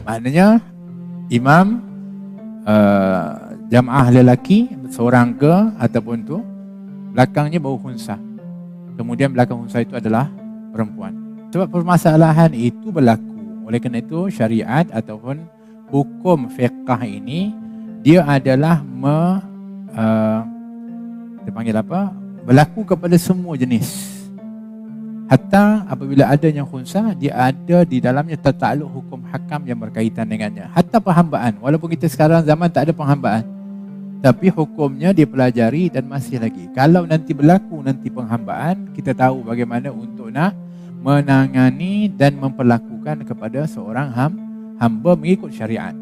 Maknanya imam jamaah lelaki seorang ke ataupun tu, belakangnya baru khunsah. Kemudian belakang khunsah itu adalah perempuan. Sebab permasalahan itu berlaku. Oleh kerana itu syariat ataupun hukum fiqh ini dia adalah dia panggil apa? Berlaku kepada semua jenis. Hatta apabila adanya khunsah, dia ada di dalamnya tertakluk hukum hakam yang berkaitan dengannya. Hatta perhambaan, walaupun kita sekarang zaman tak ada perhambaan, tapi hukumnya dipelajari dan masih lagi. Kalau nanti berlaku nanti penghambaan, kita tahu bagaimana untuk nak menangani dan memperlakukan kepada seorang hamba mengikut syariat.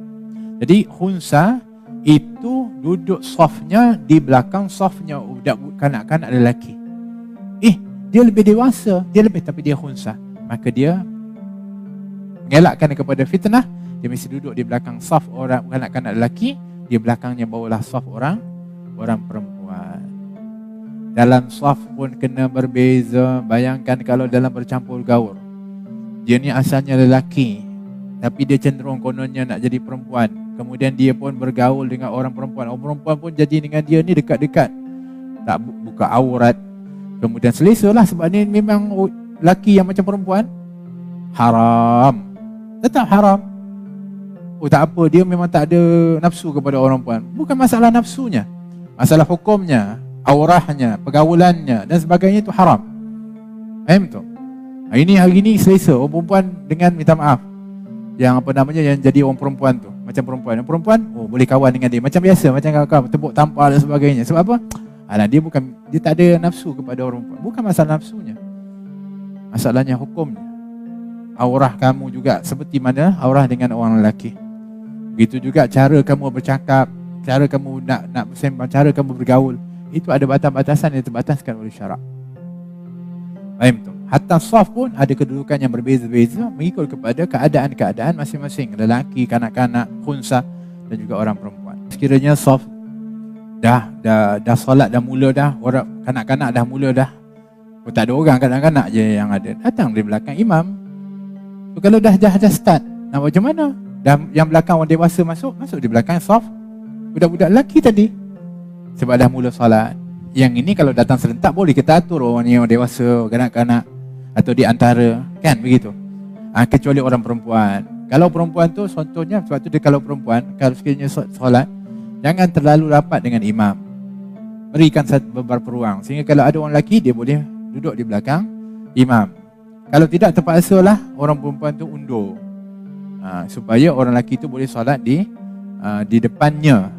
Jadi khunsah itu duduk safnya di belakang safnya budak kanak-kanak lelaki. Dia lebih dewasa, dia lebih, tapi dia khunsah. Maka dia mengelakkan kepada fitnah, dia mesti duduk di belakang saf orang kanak-kanak lelaki, di belakangnya bawalah saf orang perempuan. Dalam saf pun kena berbeza. Bayangkan kalau dalam bercampur gaul, dia ni asalnya lelaki, tapi dia cenderung kononnya nak jadi perempuan. Kemudian dia pun bergaul dengan orang perempuan. Orang perempuan pun jadi dengan dia ni dekat-dekat, tak buka aurat. Kemudian selesa lah, sebab ni memang lelaki yang macam perempuan. Haram. Tetap haram. Oh tak apa, dia memang tak ada nafsu kepada orang perempuan. Bukan masalah nafsunya, masalah hukumnya, aurahnya, pergaulannya dan sebagainya itu haram. Faham tu? Ini hari ni selesa orang perempuan dengan, minta maaf, yang apa namanya, yang jadi orang perempuan tu macam perempuan. Yang perempuan, oh boleh kawan dengan dia macam biasa, macam kawan-kawan, tepuk tampar dan sebagainya. Sebab apa? Dia tak ada nafsu kepada orang perempuan. Bukan masalah nafsunya, masalahnya hukumnya. Aurah kamu juga seperti mana aurah dengan orang lelaki. Begitu juga cara kamu bercakap, cara kamu nak bersembang, cara kamu bergaul, itu ada batas-batasan yang terbataskan oleh syarak. Faham tu? Hatta saf pun ada kedudukan yang berbeza-beza mengikut kepada keadaan-keadaan masing-masing, lelaki, kanak-kanak, khunsah dan juga orang perempuan. Sekiranya saf dah solat dah mula dah, orang kanak-kanak dah mula dah, tak ada orang, kanak-kanak je yang ada, datang di belakang imam. So, kalau dah start, nak macam mana? Dah yang belakang orang dewasa masuk di belakang saf budak-budak lelaki tadi, sebab dah mula solat. Yang ini kalau datang serentak boleh kita atur orang ni, orang dewasa, kanak-kanak, atau di antara, kan begitu. Kecuali orang perempuan. Kalau perempuan tu contohnya, sebab tu dia kalau perempuan, kalau sekiranya solat, jangan terlalu rapat dengan imam. Berikan beberapa ruang, sehingga kalau ada orang lelaki, dia boleh duduk di belakang imam. Kalau tidak, terpaksalah orang perempuan tu undur, supaya orang lelaki tu boleh solat di depannya.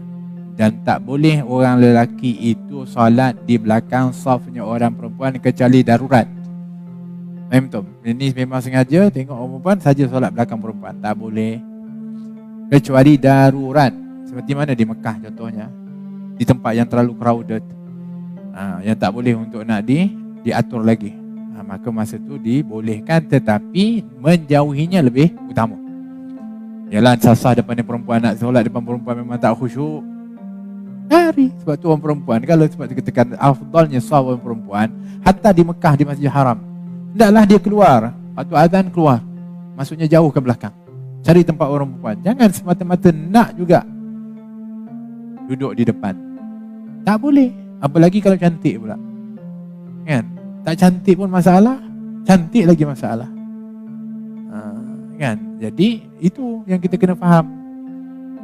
Dan tak boleh orang lelaki itu solat di belakang safnya orang perempuan kecuali darurat. Faham tu? Ini memang sengaja tengok orang perempuan saja solat belakang perempuan. Tak boleh, kecuali darurat. Seperti mana di Mekah contohnya, di tempat yang terlalu crowded, yang tak boleh untuk nak diatur lagi, maka masa tu dibolehkan, tetapi menjauhinya lebih utama. Yalah, sasah depan perempuan, nak solat depan perempuan memang tak khusyuk, lari. Sebab tu orang perempuan, kalau sebab tu kita katakan afdalnya saf orang perempuan, hatta di Mekah, di Masjid Haram, hendaklah dia keluar waktu azan, keluar, maksudnya jauh ke belakang, cari tempat orang perempuan. Jangan semata-mata nak juga duduk di depan. Tak boleh. Apalagi kalau cantik pula, kan? Tak cantik pun masalah, cantik lagi masalah, kan? Jadi itu yang kita kena faham,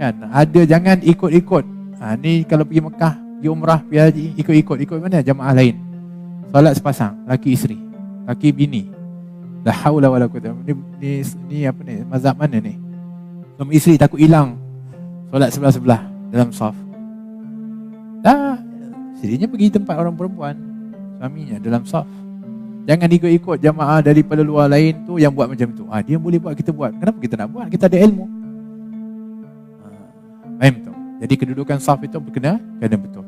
kan? Ada, jangan ikut-ikut. Ni kalau pergi Mekah, pergi umrah, pergi haji, ikut mana? Jamaah lain solat sepasang, laki isteri, laki bini. La haula wala quwwata. Ni apa ni? Mazhab mana ni? Suami isteri takut hilang, solat sebelah-sebelah dalam saf. Dah, isterinya pergi tempat orang perempuan, suaminya dalam saf. Jangan ikut-ikut jamaah daripada luar lain tu yang buat macam tu. Dia boleh buat, kita buat. Kenapa kita nak buat? Kita ada ilmu. Faham tu? Jadi kedudukan saf itu kena betul.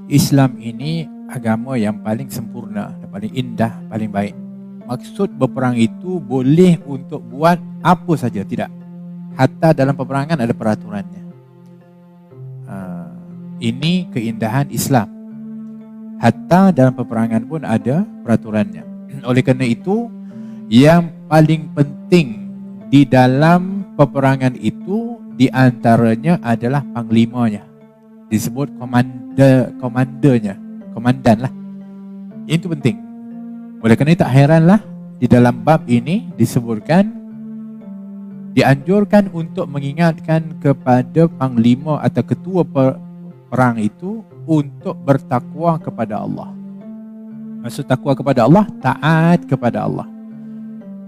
Islam ini agama yang paling sempurna, yang paling indah, paling baik. Maksud berperang itu boleh untuk buat apa saja, tidak. Hatta dalam peperangan ada peraturannya. Ini keindahan Islam. Hatta dalam peperangan pun ada peraturannya. Oleh kerana itu, yang paling penting di dalam peperangan itu di antaranya adalah panglimanya. Disebut komandannya. Komandan lah. Itu penting. Oleh kerana tak heranlah di dalam bab ini disebutkan dianjurkan untuk mengingatkan kepada panglima atau ketua perang itu untuk bertakwa kepada Allah. Maksud takwa kepada Allah, taat kepada Allah.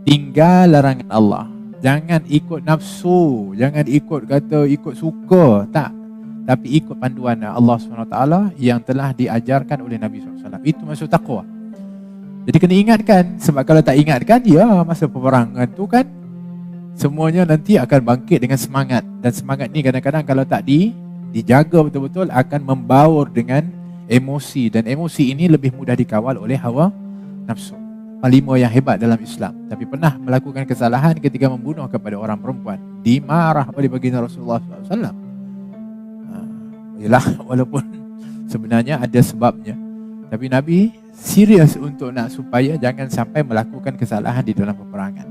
Tinggal larangan Allah. Jangan ikut nafsu, jangan ikut suka, tak. Tapi ikut panduan Allah SWT yang telah diajarkan oleh Nabi SAW. Itu maksud takwa. Jadi kena ingatkan, sebab kalau tak ingatkan, ya masa peperangan tu kan semuanya nanti akan bangkit dengan semangat. Dan semangat ni kadang-kadang kalau tak dijaga betul-betul akan membaur dengan emosi. Dan emosi ini lebih mudah dikawal oleh hawa nafsu. Panglima yang hebat dalam Islam, tapi pernah melakukan kesalahan ketika membunuh kepada orang perempuan, dimarah oleh baginda Rasulullah SAW. Yalah, walaupun sebenarnya ada sebabnya, tapi Nabi serius untuk nak supaya jangan sampai melakukan kesalahan di dalam peperangan.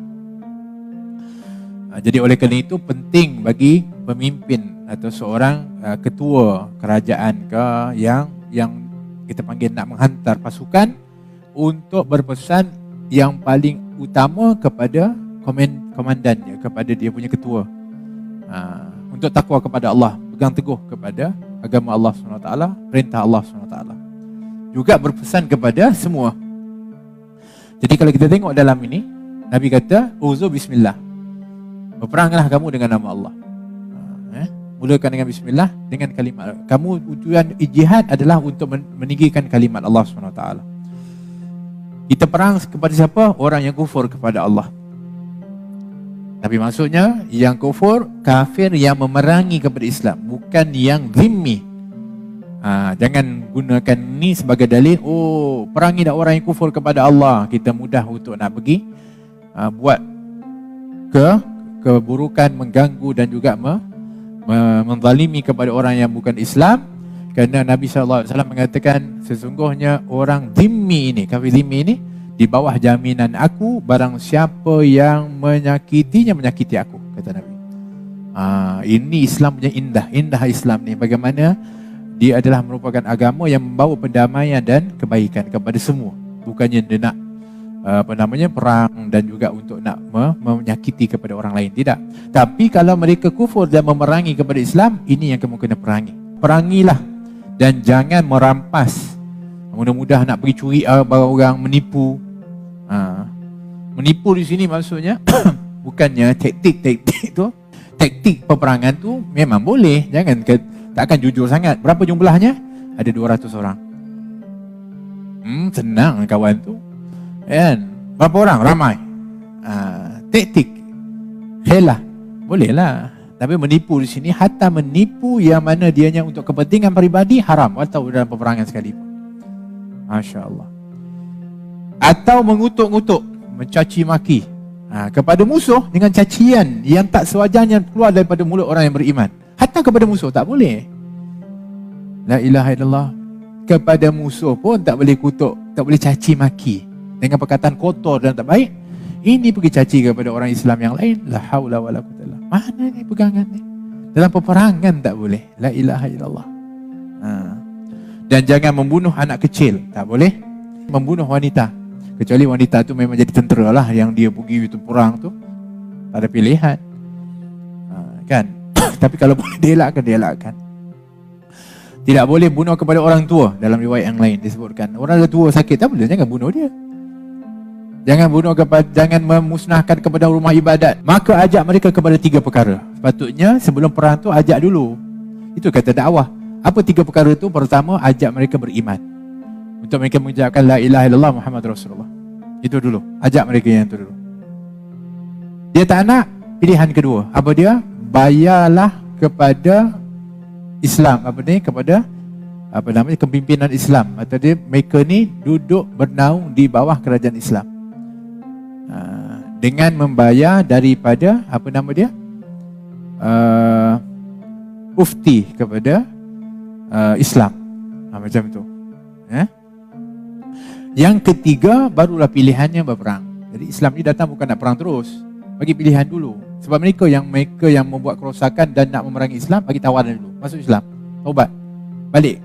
Jadi oleh kerana itu penting bagi pemimpin atau seorang ketua kerajaan ke yang kita panggil nak menghantar pasukan untuk berpesan yang paling utama kepada komandannya, kepada dia punya ketua, untuk takwa kepada Allah, pegang teguh kepada agama Allah SWT, perintah Allah SWT. Juga berpesan kepada semua. Jadi kalau kita tengok dalam ini, Nabi kata, uzu bismillah, berperanglah kamu dengan nama Allah. Mulakan dengan bismillah, dengan kalimat. Tujuan jihad adalah untuk meninggikan kalimat Allah SWT. Kita perang kepada siapa? Orang yang kufur kepada Allah. Tapi maksudnya yang kufur, kafir yang memerangi kepada Islam, bukan yang zimmi. Jangan gunakan ni sebagai dalil, oh perangi dah orang yang kufur kepada Allah, kita mudah untuk nak pergi buat keburukan, mengganggu dan juga menzalimi kepada orang yang bukan Islam. Kerana Nabi SAW mengatakan sesungguhnya orang zimmi ini, kafir zimmi ini, di bawah jaminan aku, barang siapa yang menyakitinya menyakiti aku, kata Nabi. Ini Islam punya indah Islam ni, bagaimana dia adalah merupakan agama yang membawa pendamaian dan kebaikan kepada semua. Bukannya dia nak perang dan juga untuk nak menyakiti kepada orang lain, tidak. Tapi kalau mereka kufur dan memerangi kepada Islam, ini yang kamu kena perangi. Perangilah. Dan jangan merampas. Mudah-mudah nak pergi curi barang orang, menipu. Menipu di sini maksudnya bukannya taktik tu. Taktik peperangan tu memang boleh. Jangan takkan jujur sangat. Berapa jumlahnya? Ada 200 orang. Senang kawan tu. Kan? Berapa orang? Ramai. Taktik. Helah. Boleh lah. Tapi menipu di sini, hatta menipu yang mana dianya untuk kepentingan peribadi, haram atau dalam peperangan sekalipun. Masya Allah. Atau mengutuk-ngutuk, mencaci maki kepada musuh dengan cacian yang tak sewajarnya keluar daripada mulut orang yang beriman. Hatta kepada musuh tak boleh. La ilaha illallah. Kepada musuh pun tak boleh kutuk, tak boleh caci maki dengan perkataan kotor dan tak baik. Ini pergi caci kepada orang Islam yang lain. La haula wala quwwata illa billah. Mana ni pegangan ni? Dalam peperangan tak boleh. La ilaha illallah. Dan jangan membunuh anak kecil. Tak boleh. Membunuh wanita. Kecuali wanita tu memang jadi tentera lah, yang dia pergi itu perang tu. Tak ada pilihan. Kan? Tapi kalau boleh dielakkan. Tidak boleh bunuh kepada orang tua. Dalam riwayat yang lain disebutkan, orang tua sakit, tak boleh, jangan bunuh dia. Jangan memusnahkan kepada rumah ibadat. Maka ajak mereka kepada 3 perkara. Sepatutnya sebelum perang tu ajak dulu. Itu kata dakwah. Apa 3 perkara itu? Pertama, ajak mereka beriman. Untuk mereka mengucapkan la ilaha illallah Muhammad Rasulullah. Itu dulu. Ajak mereka yang itu dulu. Dia tak nak, pilihan kedua. Apa dia? Bayarlah kepada Islam. Kepada kepimpinan Islam. Atau dia, mereka ni duduk bernaung di bawah kerajaan Islam. Dengan membayar daripada ufti kepada Islam. Macam itu. Yang ketiga barulah pilihannya berperang. Jadi Islam ni datang bukan nak perang terus. Bagi pilihan dulu. Sebab mereka yang membuat kerosakan dan nak memerangi Islam, bagi tawaran dulu, masuk Islam, taubat, balik.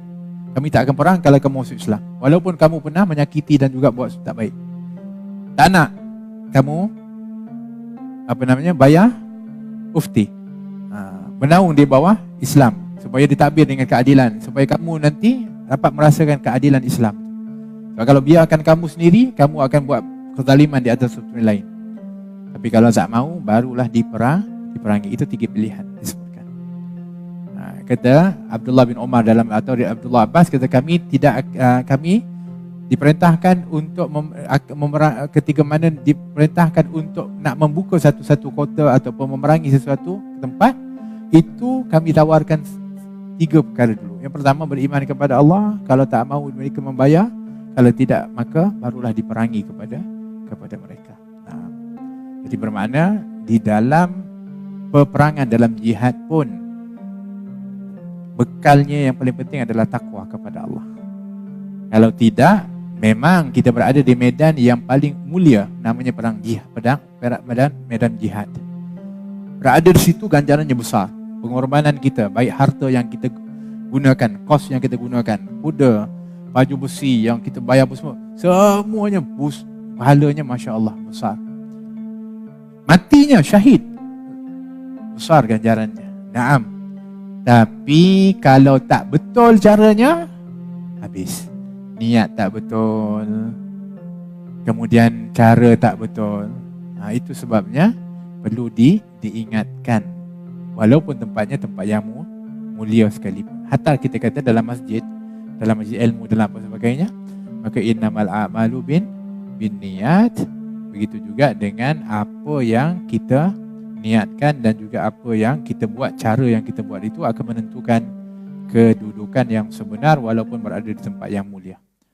Kami tak akan perang kalau kamu masuk Islam, walaupun kamu pernah menyakiti dan juga buat tak baik. Tak nak kamu bayar ufti, bernaung di bawah Islam, supaya ditadbir dengan keadilan, supaya kamu nanti dapat merasakan keadilan Islam. Sebab kalau biarkan kamu sendiri, kamu akan buat kezaliman di atas satu lain. Tapi kalau tak mau, barulah diperangi. Itu 3 pilihan disebutkan. Kata Abdullah bin Umar atau Abdullah Abbas, kata kami diperintahkan untuk ketika mana diperintahkan untuk nak membuka satu-satu kota ataupun memerangi sesuatu tempat, itu kami tawarkan 3 perkara dulu. Yang pertama, beriman kepada Allah. Kalau tak mahu mereka membayar, kalau tidak, maka barulah diperangi kepada mereka. Jadi bermakna di dalam peperangan, dalam jihad pun, bekalnya yang paling penting adalah takwa kepada Allah. Kalau tidak, memang kita berada di medan yang paling mulia, namanya perang jihad, medan jihad. Berada di situ ganjarannya besar. Pengorbanan kita, baik harta yang kita gunakan, kos yang kita gunakan, kuda, baju besi yang kita bayar semua, semuanya pahalanya Masya Allah besar. Matinya syahid, besar ganjarannya. Naam. Tapi kalau tak betul caranya, habis. Niat tak betul, kemudian cara tak betul. Itu sebabnya perlu diingatkan. Walaupun tempatnya tempat yang mulia sekalipun. Hatta kita kata dalam masjid ilmu, dalam apa sebagainya, maka innamal a'malu bin niat. Begitu juga dengan apa yang kita niatkan dan juga apa yang kita buat, cara yang kita buat itu akan menentukan kedudukan yang sebenar walaupun berada di tempat yang mulia.